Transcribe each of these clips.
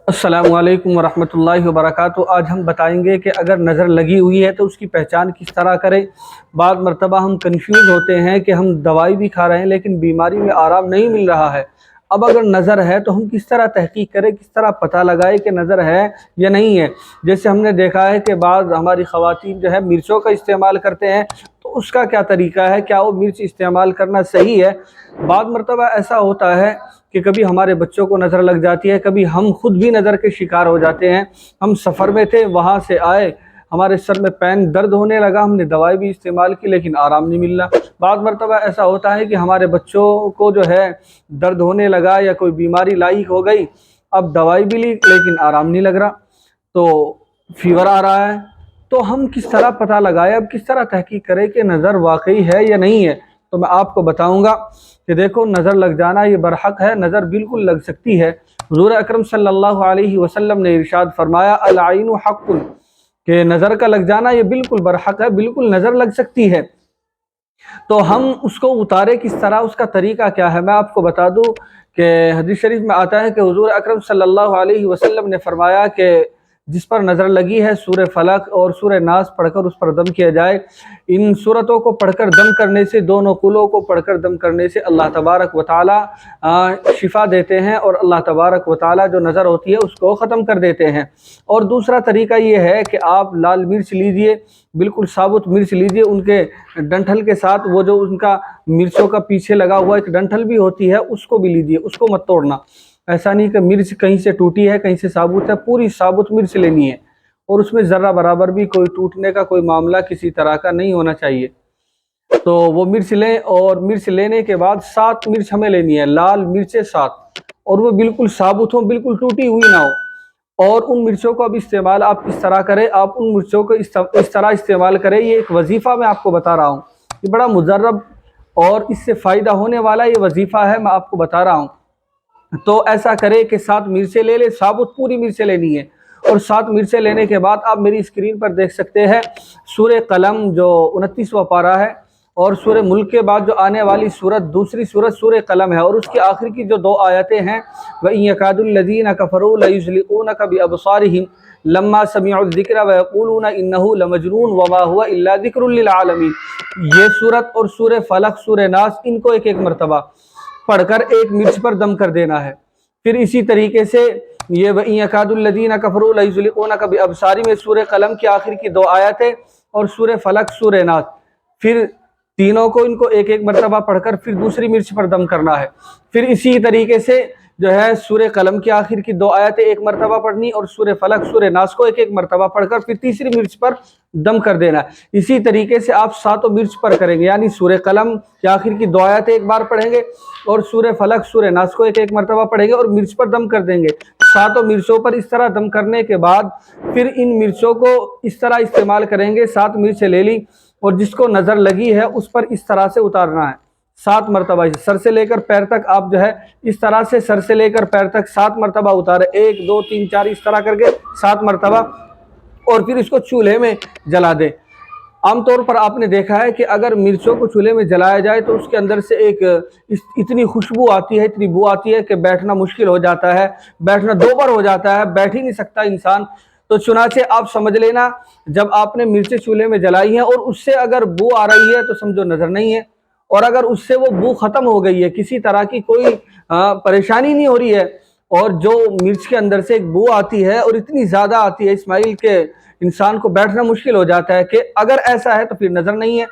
السلام علیکم ورحمۃ اللہ وبرکاتہ۔ آج ہم بتائیں گے کہ اگر نظر لگی ہوئی ہے تو اس کی پہچان کس طرح کریں۔ بعض مرتبہ ہم کنفیوز ہوتے ہیں کہ ہم دوائی بھی کھا رہے ہیں لیکن بیماری میں آرام نہیں مل رہا ہے۔ اب اگر نظر ہے تو ہم کس طرح تحقیق کریں، کس طرح پتہ لگائیں کہ نظر ہے یا نہیں ہے۔ جیسے ہم نے دیکھا ہے کہ بعض ہماری خواتین جو ہے مرچوں کا استعمال کرتے ہیں، تو اس کا کیا طریقہ ہے، کیا وہ مرچ استعمال کرنا صحیح ہے۔ بعض مرتبہ ایسا ہوتا ہے کہ کبھی ہمارے بچوں کو نظر لگ جاتی ہے، کبھی ہم خود بھی نظر کے شکار ہو جاتے ہیں۔ ہم سفر میں تھے، وہاں سے آئے، ہمارے سر میں پین درد ہونے لگا، ہم نے دوائی بھی استعمال کی لیکن آرام نہیں مل رہا۔ بعض مرتبہ ایسا ہوتا ہے کہ ہمارے بچوں کو جو ہے درد ہونے لگا یا کوئی بیماری لاحق ہو گئی، اب دوائی بھی لی لیکن آرام نہیں لگ رہا، تو فیور آ رہا ہے۔ تو ہم کس طرح پتہ لگائے، اب کس طرح تحقیق کرے کہ نظر واقعی ہے یا نہیں ہے۔ تو میں آپ کو بتاؤں گا کہ دیکھو، نظر لگ جانا یہ برحق ہے، نظر بالکل لگ سکتی ہے۔ حضور اکرم صلی اللہ علیہ وسلم نے ارشاد فرمایا العین حق، کہ نظر کا لگ جانا یہ بالکل برحق ہے، بالکل نظر لگ سکتی ہے۔ تو ہم اس کو اتارے کس طرح، اس کا طریقہ کیا ہے، میں آپ کو بتا دوں کہ حدیث شریف میں آتا ہے کہ حضور اکرم صلی اللہ علیہ وسلم نے فرمایا کہ جس پر نظر لگی ہے سورہ فلق اور سورہ ناس پڑھ کر اس پر دم کیا جائے۔ ان سورتوں کو پڑھ کر دم کرنے سے، دونوں قلوں کو پڑھ کر دم کرنے سے اللہ تبارک و تعالی شفا دیتے ہیں، اور اللہ تبارک و تعالی جو نظر ہوتی ہے اس کو ختم کر دیتے ہیں۔ اور دوسرا طریقہ یہ ہے کہ آپ لال مرچ لیجئے، بالکل ثابت مرچ لیجئے، ان کے ڈنٹل کے ساتھ، وہ جو ان کا مرچوں کا پیچھے لگا ہوا ایک ڈنٹل بھی ہوتی ہے، اس کو بھی لیجئے، اس کو مت توڑنا۔ ایسا نہیں کہ مرچ کہیں سے ٹوٹی ہے کہیں سے ثابت ہے، پوری ثابت مرچ لینی ہے، اور اس میں ذرہ برابر بھی کوئی ٹوٹنے کا کوئی معاملہ کسی طرح کا نہیں ہونا چاہیے۔ تو وہ مرچ لیں، اور مرچ لینے کے بعد 7 مرچ ہمیں لینی ہے، لال مرچیں 7، اور وہ بالکل ثابت ہوں، بالکل ٹوٹی ہوئی نہ ہو۔ اور ان مرچوں کو اب استعمال آپ کس طرح کریں، آپ ان مرچوں کو اس طرح استعمال کریں۔ یہ ایک وظیفہ میں آپ کو بتا رہا ہوں، یہ بڑا مجرب اور اس سے فائدہ ہونے والا یہ وظیفہ ہے، میں آپ کو بتا رہا ہوں۔ تو ایسا کرے کہ 7 مرچیں لے لے، ثابت پوری مرچیں لینی ہے، اور 7 مرچیں لینے کے بعد آپ میری اسکرین پر دیکھ سکتے ہیں سورہ قلم جو 29واں پارہ ہے، اور سورہ ملک کے بعد جو آنے والی سورت، دوسری سورت سورہ قلم ہے، اور اس کے آخر کی جو 2 آیتیں ہیں وَإِن يَكَادُ الَّذِينَ كَفَرُوا لَيُزْلِقُونَكَ بِأَبْصَارِهِمْ لَمَّا سَمِعُوا الذِّكْرَ وَيَقُولُونَ إِنَّهُ لَمَجْنُونٌ وَمَا هُوَ إِلَّا ذِكْرٌ لِّلْعَالَمِينَ۔ یہ سورت اور سورہ فلق، سورہ ناس، ان کو ایک مرتبہ پڑھ کر ایک مرچ پر دم کر دینا ہے۔ پھر اسی طریقے سے یہ وَإِن يَكَادُ الَّذِينَ كَفَرُوا لَيُزْلِقُونَكَ بِأَبْصَارِهِمْ میں سورہ قلم کی آخر کی 2 آیتیں، اور سورہ فلق، سورہ ناس، پھر تینوں کو ان کو ایک مرتبہ پڑھ کر پھر دوسری مرچ پر دم کرنا ہے۔ پھر اسی طریقے سے جو ہے سورہ قلم کی آخر کی 2 آیتیں 1 مرتبہ پڑھنی، اور سورہ فلق، سورہ ناس کو ایک مرتبہ پڑھ کر پھر تیسری مرچ پر دم کر دینا ہے۔ اسی طریقے سے آپ 7 مرچ پر کریں گے، یعنی سورہ قلم کی آخر کی 2 آیتیں 1 بار پڑھیں گے، اور سورہ فلق، سورہ ناس کو ایک مرتبہ پڑھیں گے، اور مرچ پر دم کر دیں گے۔ 7 مرچوں پر اس طرح دم کرنے کے بعد پھر ان مرچوں کو اس طرح استعمال کریں گے۔ 7 مرچیں لے لی، اور جس کو نظر لگی ہے اس پر اس طرح سے اتارنا ہے 7 مرتبہ، سر سے لے کر پیر تک آپ جو ہے اس طرح سے سر سے لے کر پیر تک 7 مرتبہ اتارے، 1 2 3 4 اس طرح کر کے 7 مرتبہ، اور پھر اس کو چولہے میں جلا دیں۔ عام طور پر آپ نے دیکھا ہے کہ اگر مرچوں کو چولہے میں جلایا جائے تو اس کے اندر سے ایک اتنی خوشبو آتی ہے، اتنی بو آتی ہے کہ بیٹھنا مشکل ہو جاتا ہے، بیٹھنا دوبر ہو جاتا ہے، بیٹھ ہی نہیں سکتا انسان۔ تو چنانچہ آپ سمجھ لینا، جب آپ نے مرچیں چولہے میں جلائی ہیں اور اس سے اگر بو آ رہی ہے تو سمجھو نظر نہیں ہے، اور اگر اس سے وہ بو ختم ہو گئی ہے، کسی طرح کی کوئی پریشانی نہیں ہو رہی ہے، اور جو مرچ کے اندر سے ایک بو آتی ہے اور اتنی زیادہ آتی ہے اسماعیل کہ انسان کو بیٹھنا مشکل ہو جاتا ہے، کہ اگر ایسا ہے تو پھر نظر نہیں ہے۔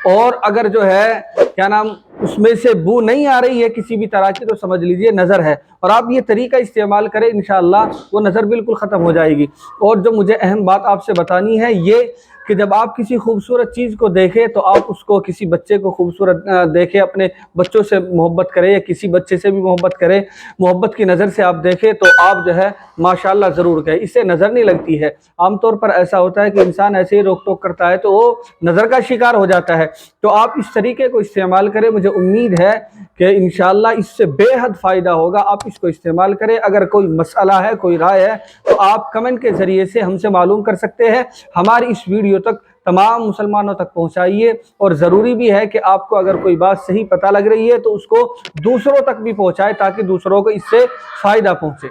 اور اگر جو ہے کیا نام اس میں سے بو نہیں آ رہی ہے کسی بھی طرح کی، تو سمجھ لیجئے نظر ہے، اور آپ یہ طریقہ استعمال کریں، انشاءاللہ وہ نظر بالکل ختم ہو جائے گی۔ اور جو مجھے اہم بات آپ سے بتانی ہے یہ کہ جب آپ کسی خوبصورت چیز کو دیکھیں تو آپ اس کو، کسی بچے کو خوبصورت دیکھیں، اپنے بچوں سے محبت کریں یا کسی بچے سے بھی محبت کریں، محبت کی نظر سے آپ دیکھیں تو آپ جو ہے ماشاءاللہ ضرور کہیں، اس سے نظر نہیں لگتی ہے۔ عام طور پر ایسا ہوتا ہے کہ انسان ایسے ہی روک ٹوک کرتا ہے تو وہ نظر کا شکار ہو جاتا ہے۔ تو آپ اس طریقے کو استعمال کریں، مجھے امید ہے کہ انشاءاللہ اس سے بے حد فائدہ ہوگا، آپ اس کو استعمال کریں۔ اگر کوئی مسئلہ ہے، کوئی رائے ہے تو آپ کمنٹ کے ذریعے سے ہم سے معلوم کر سکتے ہیں۔ ہماری اس ویڈیو تک تمام مسلمانوں تک پہنچائیے، اور ضروری بھی ہے کہ آپ کو اگر کوئی بات صحیح پتہ لگ رہی ہے تو اس کو دوسروں تک بھی پہنچائے، تاکہ دوسروں کو اس سے فائدہ پہنچے۔